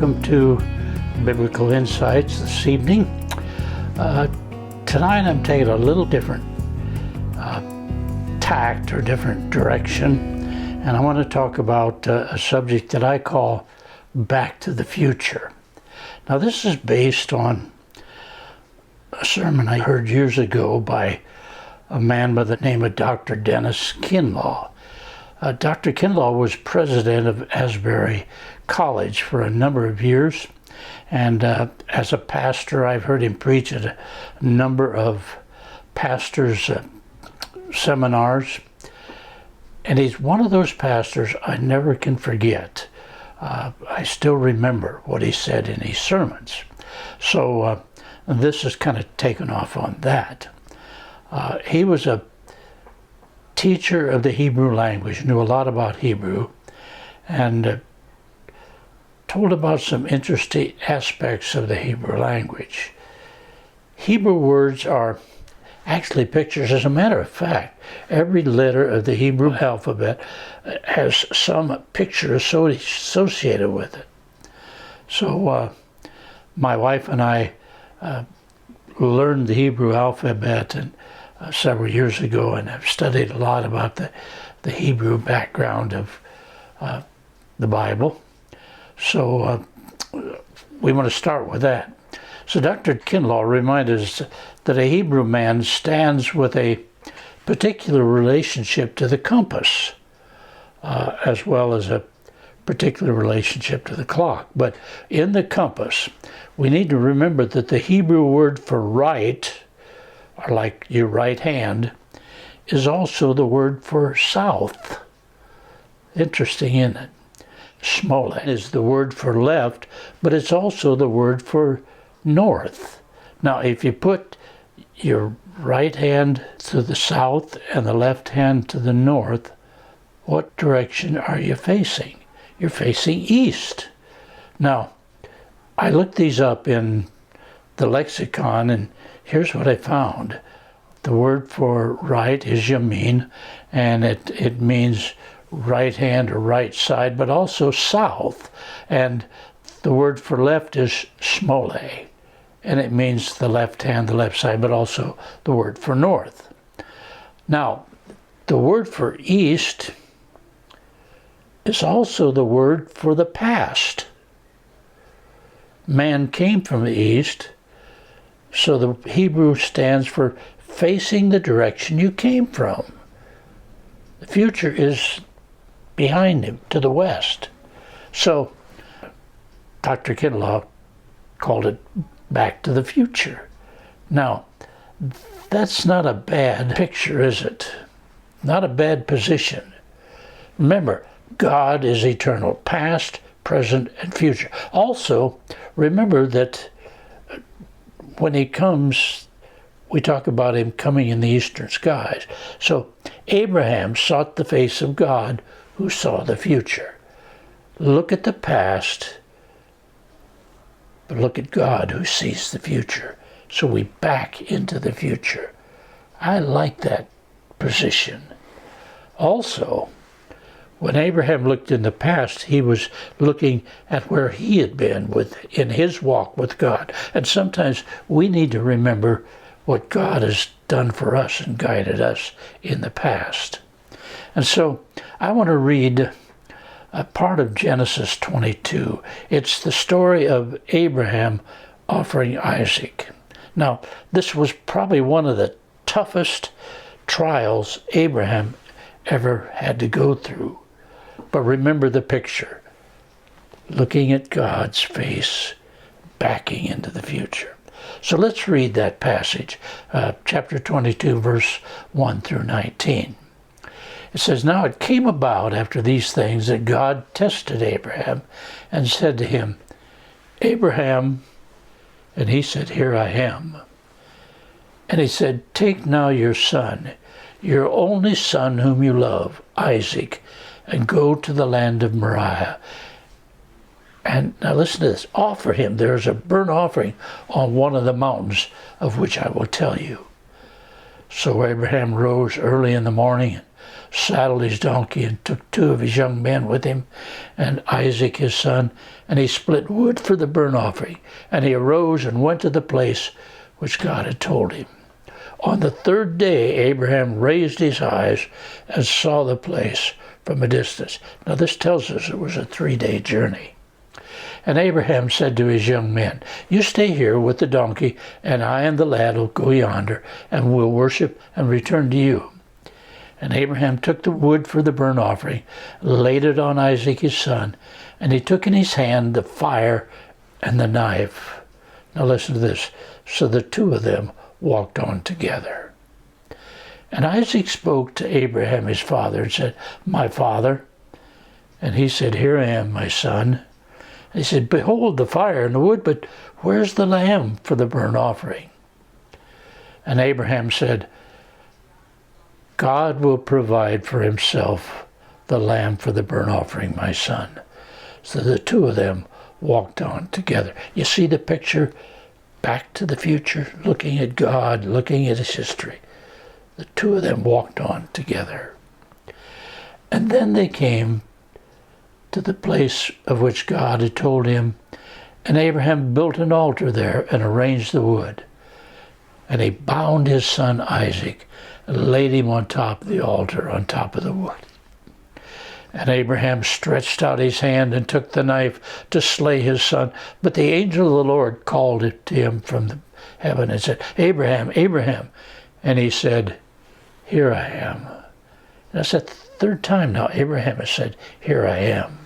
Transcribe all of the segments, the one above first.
welcome to Biblical Insights this evening. Tonight I'm taking a little different tact or different direction, and I want to talk about a subject that I call Back to the Future. Now this is based on a sermon I heard years ago by a man by the name of Dr. Dennis Kinlaw. Dr. Kinlaw was president of Asbury College for a number of years, and as a pastor I've heard him preach at a number of pastors' seminars, and he's one of those pastors I never can forget. I still remember what he said in his sermons. So this is kind of taken off on that. He was a teacher of the Hebrew language, knew a lot about Hebrew, and told about some interesting aspects of the Hebrew language. Hebrew words are actually pictures. As a matter of fact, every letter of the Hebrew alphabet has some picture associated with it. So my wife and I learned the Hebrew alphabet several years ago, and I've studied a lot about the Hebrew background of the Bible. So we want to start with that. So Dr. Kinlaw reminded us that a Hebrew man stands with a particular relationship to the compass, as well as a particular relationship to the clock. But in the compass, we need to remember that the Hebrew word for right, or like your right hand, is also the word for south. Interesting, isn't it? Shmole is the word for left, but it's also the word for north. Now, if you put your right hand to the south and the left hand to the north, what direction are you facing? You're facing east. Now, I looked these up in the lexicon, and here's what I found. The word for right is yamin, and it means right hand or right side, but also south. And the word for left is shmole, and it means the left hand, the left side, but also the word for north. Now, the word for east is also the word for the past. Man came from the east, so the Hebrew stands for facing the direction you came from. The future is behind him, to the west. So Dr. Kinlaw called it Back to the Future. Now, that's not a bad picture, is it? Not a bad position. Remember, God is eternal, past, present, and future. Also, remember that when he comes, we talk about him coming in the eastern skies. So Abraham sought the face of God who saw the future. Look at the past, but look at God who sees the future. So we back into the future. I like that position. Also, when Abraham looked in the past, he was looking at where he had been in his walk with God. And sometimes we need to remember what God has done for us and guided us in the past. And so I want to read a part of Genesis 22. It's the story of Abraham offering Isaac. Now, this was probably one of the toughest trials Abraham ever had to go through. But remember the picture, looking at God's face, backing into the future. So let's read that passage, chapter 22, verse 1 through 19. It says, "Now it came about after these things that God tested Abraham and said to him, 'Abraham,' and he said, 'Here I am.' And he said, 'Take now your son, your only son whom you love, Isaac, and go to the land of Moriah. And now listen to this. Offer him. There is a burnt offering on one of the mountains of which I will tell you.' So Abraham rose early in the morning and saddled his donkey, and took 2 of his young men with him, and Isaac his son, and he split wood for the burnt offering. And he arose and went to the place which God had told him. On the 3rd day, Abraham raised his eyes and saw the place from a distance. Now this tells us it was a 3-day journey. And Abraham said to his young men, "You stay here with the donkey, and I and the lad will go yonder, and will worship and return to you." And Abraham took the wood for the burnt offering, laid it on Isaac his son, and he took in his hand the fire and the knife. Now listen to this. So the 2 of them walked on together. And Isaac spoke to Abraham his father and said, "My father." And he said, "Here I am, my son." And he said, "Behold the fire and the wood, but where's the lamb for the burnt offering?" And Abraham said, "God will provide for himself the lamb for the burnt offering, my son." So the 2 of them walked on together. You see the picture? Back to the future, looking at God, looking at his history. The 2 of them walked on together. And then they came to the place of which God had told him, and Abraham built an altar there and arranged the wood. And he bound his son Isaac and laid him on top of the altar, on top of the wood. And Abraham stretched out his hand and took the knife to slay his son. But the angel of the Lord called to him from heaven and said, "Abraham, Abraham." And he said, "Here I am." That's the 3rd time now Abraham has said, "Here I am."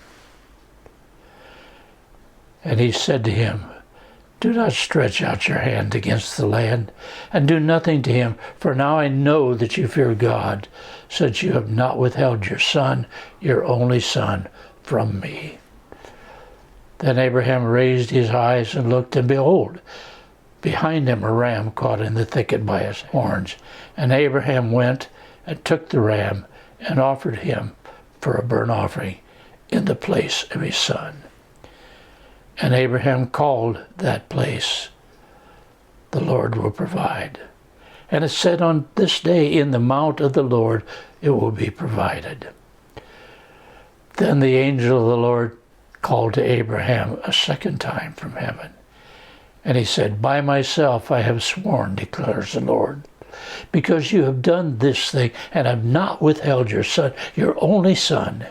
And he said to him, "Do not stretch out your hand against the land, and do nothing to him, for now I know that you fear God, since you have not withheld your son, your only son, from me." Then Abraham raised his eyes and looked, and behold, behind him a ram caught in the thicket by his horns. And Abraham went and took the ram and offered him for a burnt offering in the place of his son. And Abraham called that place, "The Lord will provide." And it said, "On this day in the mount of the Lord it will be provided." Then the angel of the Lord called to Abraham a 2nd time from heaven. And he said, "By myself I have sworn, declares the Lord, because you have done this thing and have not withheld your son, your only son.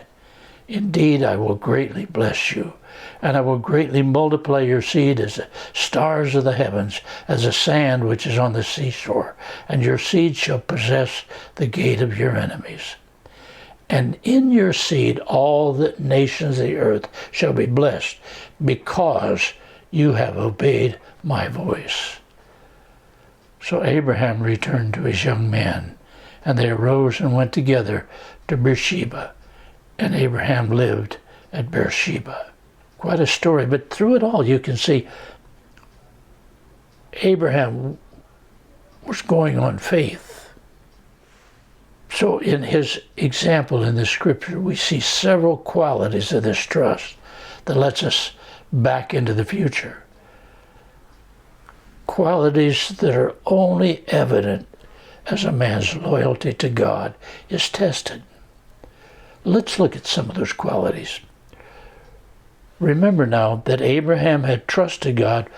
Indeed, I will greatly bless you, and I will greatly multiply your seed as the stars of the heavens, as the sand which is on the seashore, and your seed shall possess the gate of your enemies. And in your seed all the nations of the earth shall be blessed, because you have obeyed my voice." So Abraham returned to his young men, and they arose and went together to Beersheba, and Abraham lived at Beersheba. Quite a story, but through it all you can see Abraham was going on faith. So in his example in the scripture, we see several qualities of this trust that lets us back into the future. Qualities that are only evident as a man's loyalty to God is tested. Let's look at some of those qualities. Remember now that Abraham had trusted God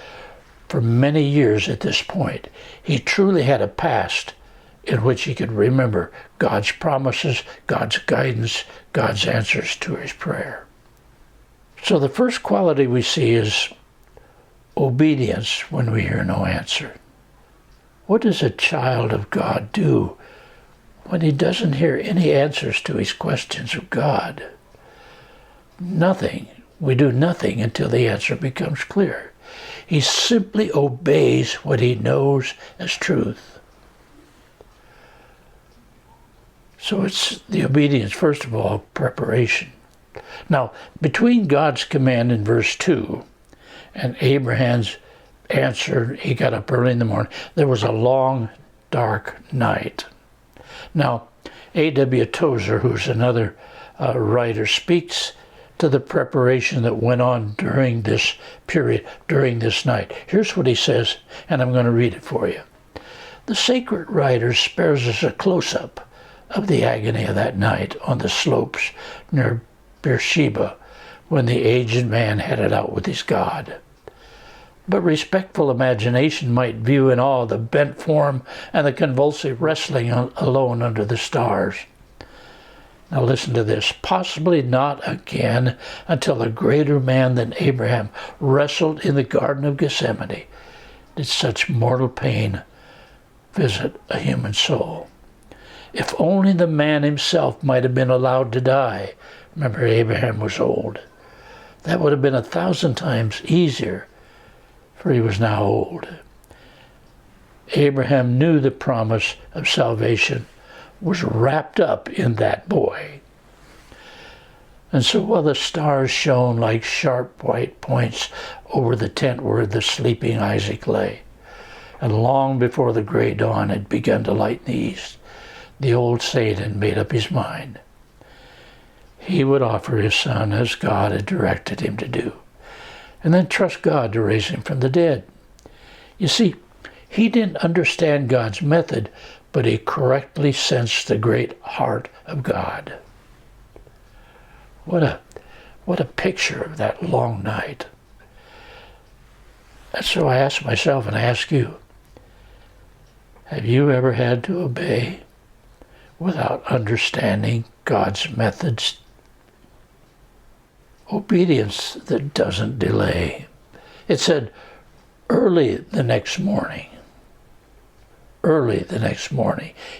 for many years at this point. He truly had a past in which he could remember God's promises, God's guidance, God's answers to his prayer. So the first quality we see is obedience when we hear no answer. What does a child of God do when he doesn't hear any answers to his questions of God? Nothing. We do nothing until the answer becomes clear. He simply obeys what he knows as truth. So it's the obedience, first of all, preparation. Now, between God's command in verse 2 and Abraham's answer, he got up early in the morning, there was a long, dark night. Now, A.W. Tozer, who's another writer, speaks to the preparation that went on during this period, during this night. Here's what he says, and I'm going to read it for you. The sacred writer spares us a close-up of the agony of that night on the slopes near Beersheba when the aged man headed out with his God. But respectful imagination might view in awe the bent form and the convulsive wrestling alone under the stars. Now listen to this. Possibly not again until a greater man than Abraham wrestled in the Garden of Gethsemane did such mortal pain visit a human soul. If only the man himself might have been allowed to die. Remember, Abraham was old. That would have been 1,000 times easier, for he was now old. Abraham knew the promise of salvation was wrapped up in that boy. And so while the stars shone like sharp white points over the tent where the sleeping Isaac lay, and long before the gray dawn had begun to lighten the east, the old saint had made up his mind. He would offer his son as God had directed him to do, and then trust God to raise him from the dead. You see, he didn't understand God's method, but he correctly sensed the great heart of God. What a picture of that long night. And so I ask myself and I ask you, have you ever had to obey without understanding God's methods? Obedience that doesn't delay. It said, early the next morning,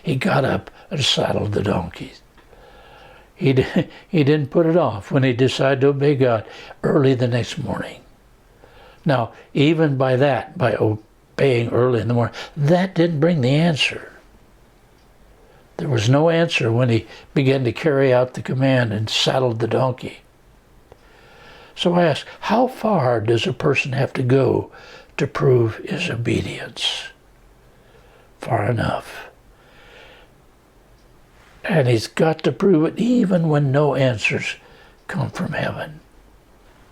he got up and saddled the donkey. He didn't put it off when he decided to obey God. Early the next morning. Now, even by obeying early in the morning, that didn't bring the answer. There was no answer when he began to carry out the command and saddled the donkey. So I ask, how far does a person have to go to prove his obedience? Far enough. And he's got to prove it even when no answers come from heaven.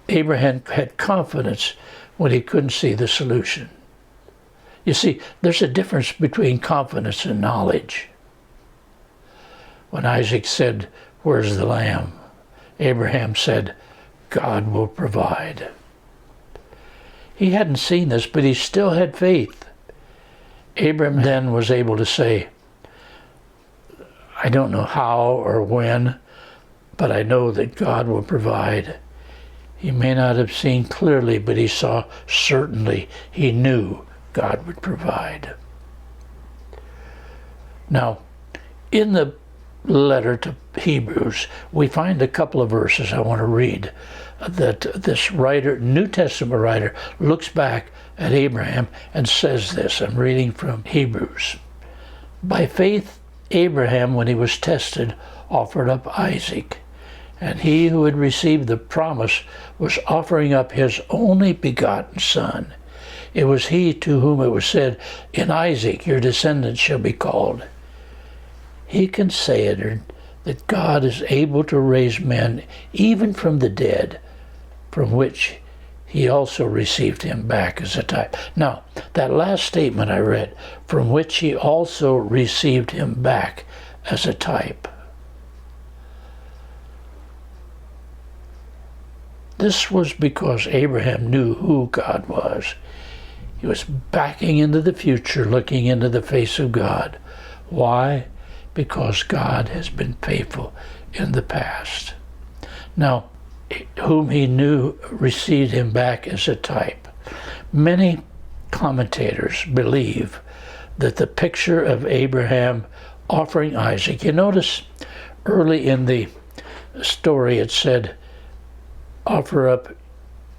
Abraham had confidence when he couldn't see the solution. You see, there's a difference between confidence and knowledge. When Isaac said, "Where's the lamb?" Abraham said, "God will provide." He hadn't seen this, but he still had faith. Abraham then was able to say, "I don't know how or when, but I know that God will provide." He may not have seen clearly, but he saw certainly. He knew God would provide. Now, in the letter to Hebrews, we find a couple of verses I want to read that this writer, New Testament writer, looks back at Abraham and says this. I'm reading from Hebrews. By faith, Abraham, when he was tested, offered up Isaac. And he who had received the promise was offering up his only begotten son. It was he to whom it was said, "In Isaac your descendants shall be called." He considered that God is able to raise men even from the dead, from which he also received him back as a type. Now, that last statement I read, from which he also received him back as a type. This was because Abraham knew who God was. He was backing into the future, looking into the face of God. Why? Because God has been faithful in the past. Now, whom he knew received him back as a type. Many commentators believe that the picture of Abraham offering Isaac, you notice early in the story it said, "Offer up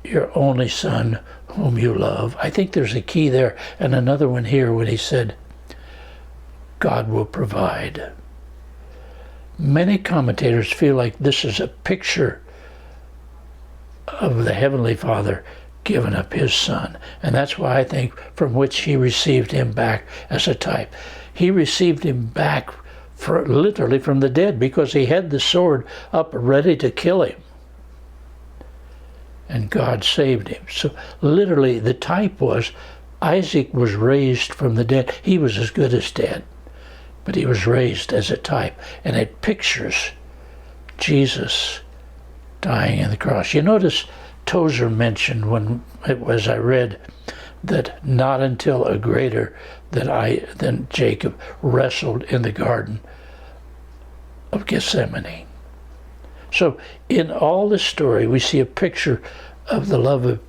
your only son whom you love." I think there's a key there, and another one here when he said, "God will provide." Many commentators feel like this is a picture of the Heavenly Father giving up his son. And that's why I think from which he received him back as a type. He received him back literally from the dead, because he had the sword up ready to kill him. And God saved him. So literally the type was Isaac was raised from the dead. He was as good as dead. but he was raised as a type, and it pictures Jesus dying on the cross. You notice Tozer mentioned when it was I read that not until a greater than Jacob wrestled in the Garden of Gethsemane. So in all this story, we see a picture of the love of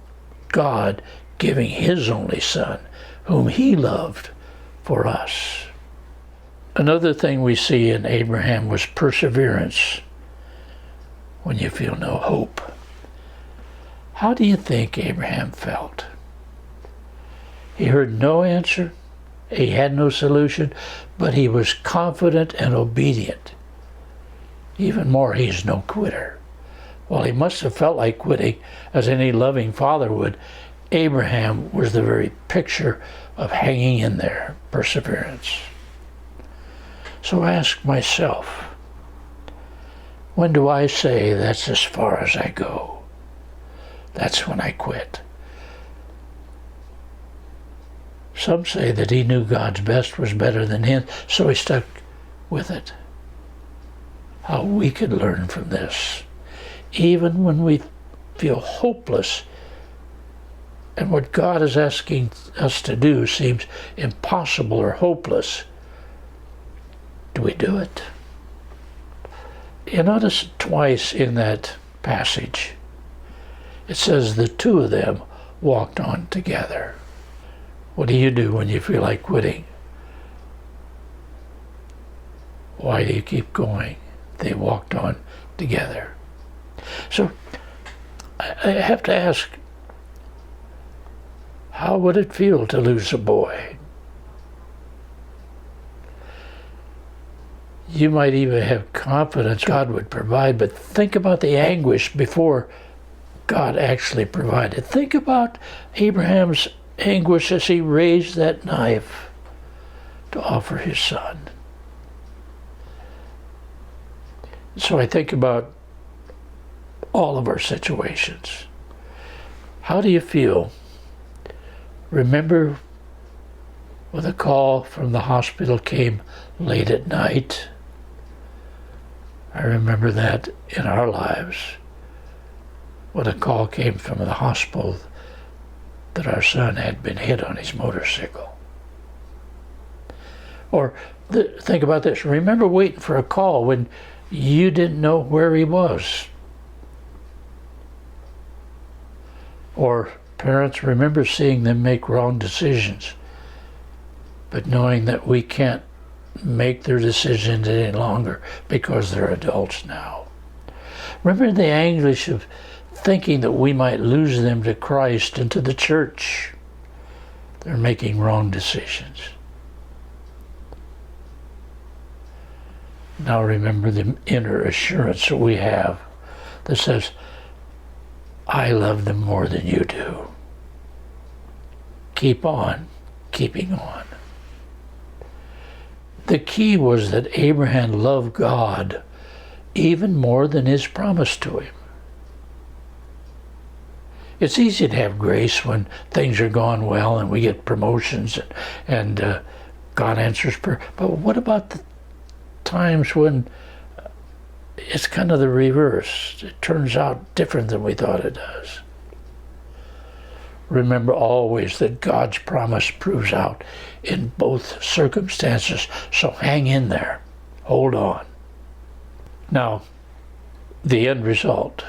God giving his only son, whom he loved, for us. Another thing we see in Abraham was perseverance when you feel no hope. How do you think Abraham felt? He heard no answer, he had no solution, but he was confident and obedient. Even more, he's no quitter. Well, he must have felt like quitting, as any loving father would. Abraham was the very picture of hanging in there, perseverance. So I ask myself, when do I say that's as far as I go? That's when I quit. Some say that he knew God's best was better than his, so he stuck with it. How we could learn from this. Even when we feel hopeless and what God is asking us to do seems impossible or hopeless, do we do it? You notice twice in that passage, it says the two of them walked on together. What do you do when you feel like quitting? Why do you keep going? They walked on together. So I have to ask, how would it feel to lose a boy? You might even have confidence God would provide, but think about the anguish before God actually provided. Think about Abraham's anguish as he raised that knife to offer his son. So I think about all of our situations. How do you feel? Remember when the call from the hospital came late at night? I remember that in our lives, when a call came from the hospital that our son had been hit on his motorcycle. Or think about this. Remember waiting for a call when you didn't know where he was. Or parents, remember seeing them make wrong decisions, but knowing that we can't make their decisions any longer because they're adults now. Remember the anguish of thinking that we might lose them to Christ and to the church. They're making wrong decisions. Now remember the inner assurance that we have that says, I love them more than you do. Keep on keeping on. The key was that Abraham loved God even more than his promise to him. It's easy to have grace when things are going well and we get promotions and God answers prayer. But what about the times when it's kind of the reverse? It turns out different than we thought it does. Remember always that God's promise proves out in both circumstances, so hang in there. Hold on. Now, the end result.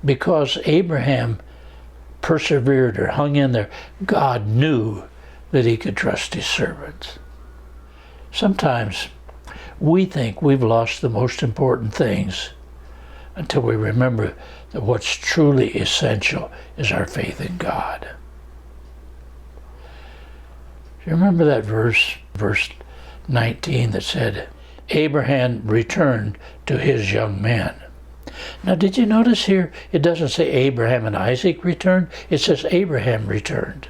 Because Abraham persevered or hung in there, God knew that he could trust his servant. Sometimes we think we've lost the most important things until we remember that what's truly essential is our faith in God. Do you remember that verse 19 that said, Abraham returned to his young men? Now, did you notice here, it doesn't say Abraham and Isaac returned, it says Abraham returned.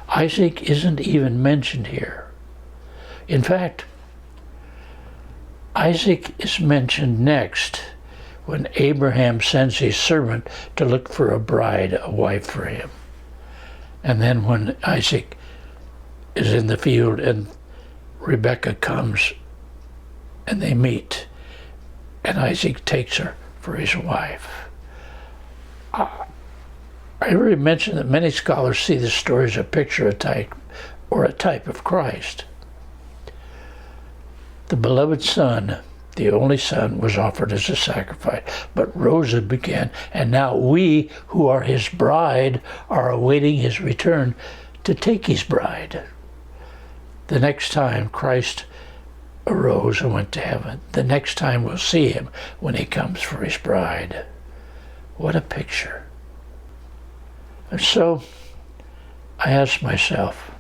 Isaac isn't even mentioned here. In fact, Isaac is mentioned next when Abraham sends his servant to look for a bride, a wife for him. And then when Isaac is in the field and Rebecca comes and they meet, and Isaac takes her for his wife. I already mentioned that many scholars see this story as a picture, a type, or a type of Christ. The beloved son, the only son, was offered as a sacrifice, but Rosa began, and now we, who are his bride, are awaiting his return to take his bride. The next time Christ arose and went to heaven, the next time we'll see him when he comes for his bride. What a picture. And so I asked myself,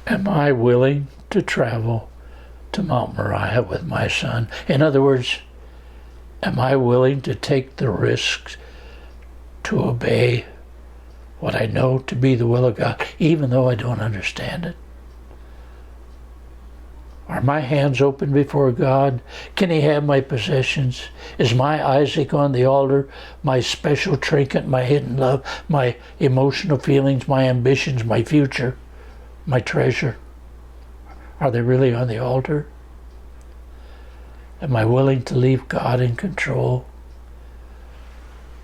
am I willing to travel to Mount Moriah with my son? In other words, am I willing to take the risks to obey what I know to be the will of God, even though I don't understand it? Are my hands open before God? Can he have my possessions? Is my Isaac on the altar, my special trinket, my hidden love, my emotional feelings, my ambitions, my future, my treasure? Are they really on the altar? Am I willing to leave God in control?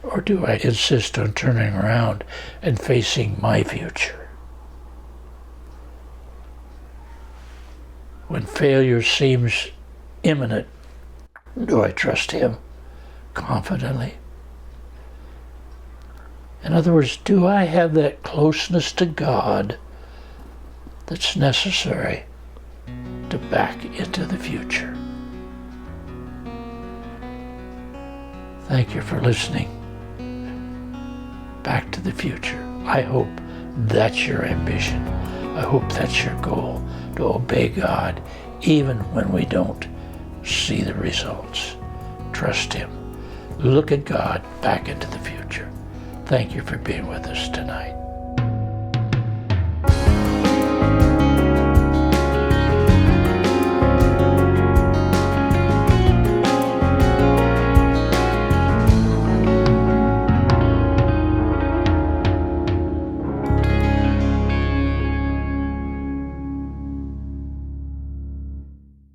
Or do I insist on turning around and facing my future? When failure seems imminent, do I trust him confidently? In other words, do I have that closeness to God that's necessary to back into the future? Thank you for listening. Back to the Future. I hope that's your ambition. I hope that's your goal, to obey God even when we don't see the results. Trust him. Look at God back into the future. Thank you for being with us tonight.